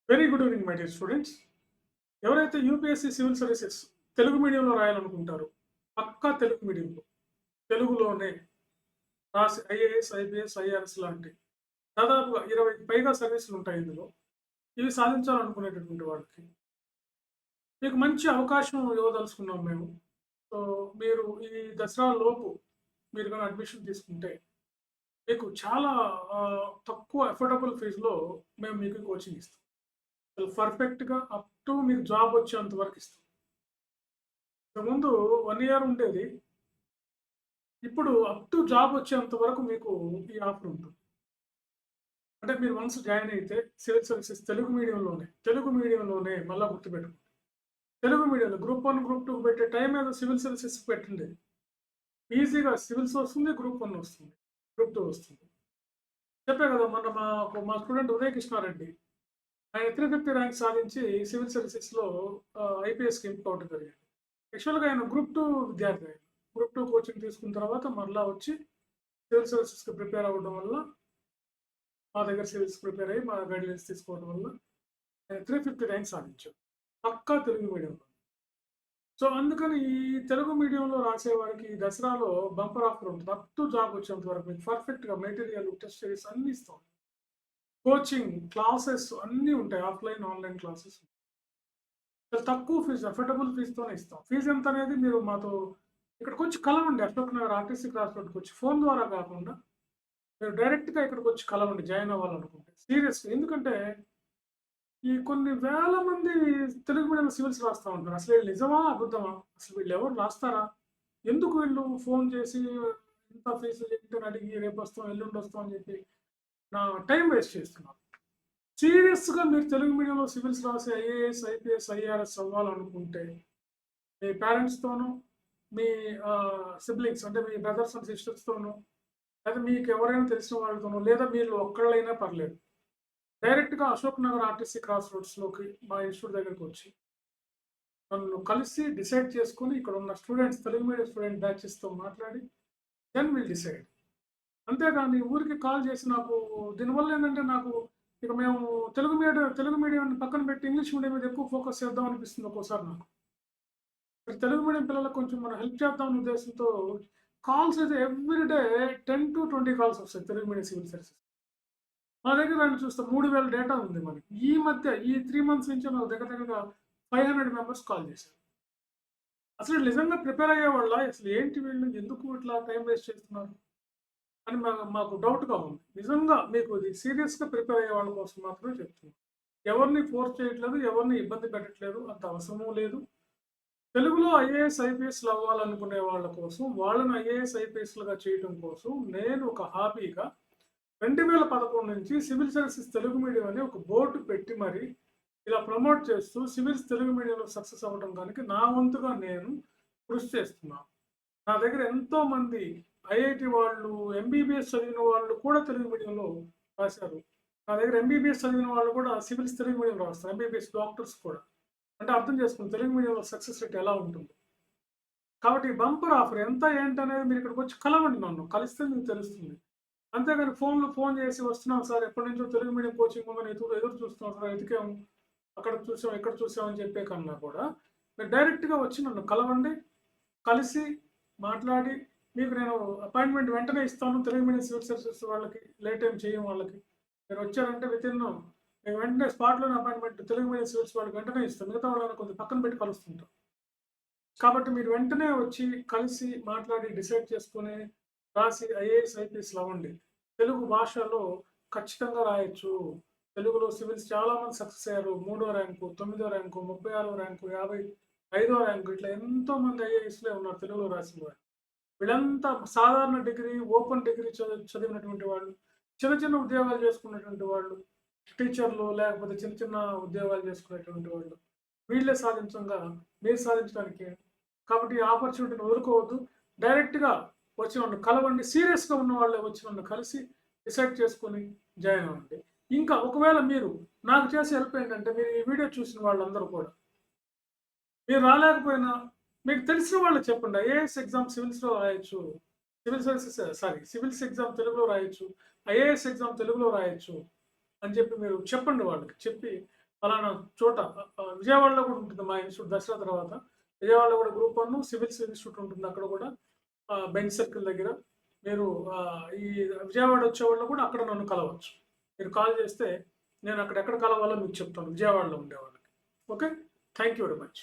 Very good evening my dear students. ఎవరైతే UPSC civil services Telugu మీడియంలో రాయాలనుకుంటారో, పక్కా తెలుగు మీడియంలో, తెలుగులోనే రాసి ఐఏఎస్, ఐపీఎస్, ఐఆర్ఎస్ లాంటి దాదాపుగా 20కి పైగా సర్వీసులు ఉంటాయి ఇందులో. ఇవి సాధించాలనుకునేటటువంటి వాళ్ళకి మీకు మంచి అవకాశం ఇవ్వదలుచుకున్నాం మేము. సో, మీరు ఈ దసరా లోపు మీరు గాని అడ్మిషన్ తీసుకుంటే, మీకు చాలా తక్కువ అఫోర్డబుల్ ఫీజ్‌లో మేము మీకు కోచింగ్ ఇస్తాం. పర్ఫెక్ట్‌గా అప్ టు మీకు జాబ్ వచ్చేంత వరకు ఇస్తాం. ఇంతకుముందు 1 ఇయర్ ఉండేది. ఇప్పుడు అప్ టు జాబ్ వచ్చేంత వరకు మీకు ఈ ఆఫర్ ఉంటుంది. అంటే మీరు వన్స్ జాయిన్ అయితే సివిల్ సర్వీసెస్ తెలుగు మీడియంలోనే మళ్ళా గుర్తుపెట్టుకోండి. తెలుగు మీడియంలో గ్రూప్ 1, గ్రూప్ 2 పెట్టే టైం ఏదో సివిల్ సర్వీసెస్ పెట్టండి. ఈజీగా సివిల్స్ వస్తుంది, గ్రూప్ 1 వస్తుంది, గ్రూప్ 2 వస్తుంది. చెప్పా కదా మొన్న మా స్టూడెంట్ ఉదయ్ కృష్ణారెడ్డి ఆయన 350 ర్యాంక్ సాధించి సివిల్ సర్వీసెస్‌లో ఐపీఎస్‌కి ఎంపిక అవ్వడం జరిగింది. యాక్చువల్‌గా ఆయన గ్రూప్ 2 విద్యార్థి ఆయన. గ్రూప్ 2 కోచింగ్ తీసుకున్న తర్వాత మరలా వచ్చి సివిల్ సర్వీసెస్‌కి ప్రిపేర్ అవ్వడం వల్ల మా దగ్గర సివిల్స్ ప్రిపేర్ అయ్యి మా గైడ్‌లైన్స్ తీసుకోవడం వల్ల ఆయన 350 ర్యాంక్ సాధించారు. పక్కా తెలుగు మీడియంలో. సో, అందుకని ఈ తెలుగు మీడియంలో రాసేవారికి ఈ దసరాలో బంపర్ ఆఫర్ ఉంటుంది. అప్ టు జాబ్ వచ్చేంత వరకు మీకు పర్ఫెక్ట్‌గా మెటీరియల్, టెస్ట్ సిరీస్ అన్నీ ఇస్తాం. కోచింగ్, క్లాసెస్ అన్నీ ఉంటాయి. Offline, online classes. చాలా తక్కువ ఫీజు, అఫోర్డబుల్ ఫీజ్‌తోనే ఇస్తాం. ఫీజ్ ఎంతనేది మీరు మాతో ఇక్కడికొచ్చి కలవండి. అశోక్ నగర్ ఆర్టీసీ క్రాస్ రోడ్‌కొచ్చి ఫోను ద్వారా కాకుండా మీరు డైరెక్ట్‌గా ఇక్కడికొచ్చి కలవండి జాయిన్ అవ్వాలనుకుంటే. సీరియస్‌గా. ఎందుకంటే ఈ కొన్ని వేల మంది తెలుగు మీడియం సివిల్స్ రాస్తా ఉంటారు. అసలు వీళ్ళు నిజమా? అబద్ధమా? అసలు వీళ్ళెవరు రాస్తారా? ఎందుకు వీళ్ళు ఫోను చేసి ఇంత ఫీజు ఏంటని అడిగి రేపొస్తాం, ఎల్లుండొస్తాం అని చెప్పి నా టైం వేస్ట్ చేస్తున్నారు. సీరియస్‌గా మీరు తెలుగు మీడియంలో సివిల్స్ రాసి ఐఏఎస్, ఐపీఎస్, ఐఆర్ఎస్ అవ్వాలనుకుంటే మీ పేరెంట్స్‌తోనూ, మీ సిబ్లింగ్స్ అంటే మీ బ్రదర్స్ అండ్ సిస్టర్స్‌తోనూ, లేదా మీకు ఎవరైనా తెలిసిన వాళ్ళతోనో, లేదా మీరు ఒక్కళ్ళైనా పర్లేదు. డైరెక్ట్‌గా అశోక్ నగర్ ఆర్టీసీ క్రాస్ రోడ్స్‌లోకి మా ఇన్‌స్టిట్యూట్ దగ్గరికొచ్చి నన్ను కలిసి డిసైడ్ చేసుకొని ఇక్కడున్న స్టూడెంట్స్ తెలుగు మీడియం స్టూడెంట్ బ్యాచెస్‌తో మాట్లాడి దెన్ విల్ డిసైడ్. అంతేగాని ఊరికే కాల్ చేసి నాకు దీనివల్ల ఏంటంటే నాకు ఇక మేము తెలుగు మీడియాన్ని పక్కన పెట్టి ఇంగ్లీష్ మీడియం మీద ఎక్కువ ఫోకస్ చేద్దాం అనిపిస్తుంది ఒక్కోసారి నాకు. మరి తెలుగు మీడియం పిల్లలకు కొంచెం మనం హెల్ప్ చేద్దాం అనే ఉద్దేశంతో కాల్స్ అయితే ఎవ్రీ డే 10-20 కాల్స్ వస్తాయి తెలుగు మీడియం సివిల్ సర్వీసెస్. మా దగ్గర రండి చూస్తే 3000 డేటా ఉంది మనకి. ఈ మధ్య ఈ 3 మంత్స్ నుంచి నాకు దగ్గర దగ్గరగా 500 మెంబర్స్ కాల్ చేశారు. అసలు నిజంగా ప్రిపేర్ అయ్యేవాళ్ళా? అసలు ఏంటి వీళ్ళు ఎందుకు ఇట్లా టైం వేస్ట్ చేస్తున్నారు? అని మాకు డౌట్‌గా ఉంది. నిజంగా మీకు ఇది సీరియస్‌గా ప్రిపేర్ అయ్యే వాళ్ళ కోసం మాత్రమే చెప్తున్నాను. ఎవరిని ఫోర్స్ చేయట్లేదు, ఎవరిని ఇబ్బంది పెట్టట్లేదు. అంత అవసరము లేదు. తెలుగులో ఐఏఎస్, ఐపీఎస్‌లు అవ్వాలనుకునే వాళ్ళ కోసం, వాళ్ళని ఐఏఎస్, ఐపీఎస్‌లుగా చేయడం కోసం నేను ఒక హాబీగా 2011 నుంచి సివిల్ సర్వీసెస్ తెలుగు మీడియం అని ఒక బోర్డ్ పెట్టి మరి ఇలా ప్రమోట్ చేస్తూ సివిల్స్ తెలుగు మీడియంలో సక్సెస్ అవ్వడం దానికి నా వంతుగా నేను కృషి చేస్తున్నాను. నా దగ్గర ఎంతోమంది ఐఐటీ వాళ్ళు, ఎంబీబీఎస్ చదివిన వాళ్ళు కూడా తెలుగు మీడియంలో రాశారు. నా దగ్గర ఎంబీబీఎస్ చదివిన వాళ్ళు కూడా సివిల్స్ తెలుగు మీడియంలో రాస్తారు. ఎంబీబీఎస్ డాక్టర్స్ కూడా. అంటే అర్థం చేసుకోండి తెలుగు మీడియంలో సక్సెస్ రేట్ ఎలా ఉంటుందో. కాబట్టి ఈ బంపర్ ఆఫర్ ఎంత ఏంటనేది మీరు ఇక్కడికొచ్చి కలవండి నన్ను. కలిస్తే మీకు తెలుస్తుంది. అంతేగాని ఫోన్ చేసి వస్తున్నాం సార్ ఎప్పటినుంచో తెలుగు మీడియం కోచింగ్ ఉందని ఎదురు చూస్తున్నాం సార్ వెతికాము. అక్కడ చూసాం, ఇక్కడ చూసాం అని చెప్పే కన్నా కూడా మీరు డైరెక్ట్‌గా వచ్చి నన్ను కలవండి. కలిసి మాట్లాడి మీకు నేను అపాయింట్‌మెంట్ వెంటనే ఇస్తాను. తెలుగు మీడియం సివిల్ సర్వీసెస్ వాళ్ళకి లేట్ ఏం చేయం వాళ్ళకి. మీరు వచ్చారంటే మేము వెంటనే స్పాట్‌లోనే అపాయింట్‌మెంట్ తెలుగు మీడియం సివిల్స్ వాళ్ళకి వెంటనే ఇస్తాం. మిగతా వాళ్ళని కొద్దిగా పక్కన పెట్టి కలుస్తుంటాం. కాబట్టి మీరు వెంటనే వచ్చి కలిసి మాట్లాడి డిసైడ్ చేసుకొని రాసి ఐఏఎస్, ఐపీఎస్‌లు అవ్వండి. తెలుగు భాషలో ఖచ్చితంగా రాయొచ్చు. తెలుగులో సివిల్స్ చాలామంది సక్సెస్ అయ్యారు. 3వ ర్యాంకు, 9వ ర్యాంకు, 36వ ర్యాంకు, 55వ ర్యాంకు ఇట్లా ఎంతోమంది ఐఏఎస్‌లే ఉన్నారు తెలుగులో రాసిన వాళ్ళు. వీళ్ళంతా సాధారణ డిగ్రీ, ఓపెన్ డిగ్రీ చదివినటువంటి వాళ్ళు, చిన్న చిన్న ఉద్యోగాలు చేసుకున్నటువంటి వాళ్ళు, టీచర్లు లేకపోతే చిన్న చిన్న ఉద్యోగాలు చేసుకునేటువంటి వాళ్ళు. వీళ్ళే సాధించంగా మీరు సాధించడానికి కాబట్టి ఈ ఆపర్చునిటీని వదులుకోవద్దు. డైరెక్ట్‌గా వచ్చి నన్ను కలవండి. సీరియస్‌గా ఉన్న వాళ్ళే వచ్చి నన్ను కలిసి డిసైడ్ చేసుకొని జాయిన్ అవ్వండి. ఇంకా ఒకవేళ మీరు నాకు చేసే హెల్ప్ ఏంటంటే మీరు ఈ వీడియో చూసిన వాళ్ళందరూ కూడా మీరు రాలేకపోయినా మీకు తెలిసిన వాళ్ళకి చెప్పండి. ఐఏఎస్ ఎగ్జామ్ సివిల్స్‌లో రాయొచ్చు. సివిల్స్ ఎగ్జామ్ తెలుగులో రాయొచ్చు. ఐఏఎస్ ఎగ్జామ్ తెలుగులో రాయొచ్చు అని చెప్పి మీరు చెప్పండి వాళ్ళకి. చెప్పి ఫలానా చోట విజయవాడలో కూడా ఉంటుంది మా ఇన్స్టిట్యూట్ దసరా తర్వాత. విజయవాడలో కూడా గ్రూప్ 1 సివిల్స్ ఇన్స్టిట్యూట్ ఉంటుంది. అక్కడ కూడా బెంచ్ సర్కిల్ దగ్గర మీరు ఈ విజయవాడ వచ్చేవాళ్ళు కూడా అక్కడ నన్ను కలవచ్చు. మీరు కాల్ చేస్తే నేను అక్కడ ఎక్కడ కలవాలో మీకు చెప్తాను విజయవాడలో ఉండేవాళ్ళకి. Okay. Thank you very much.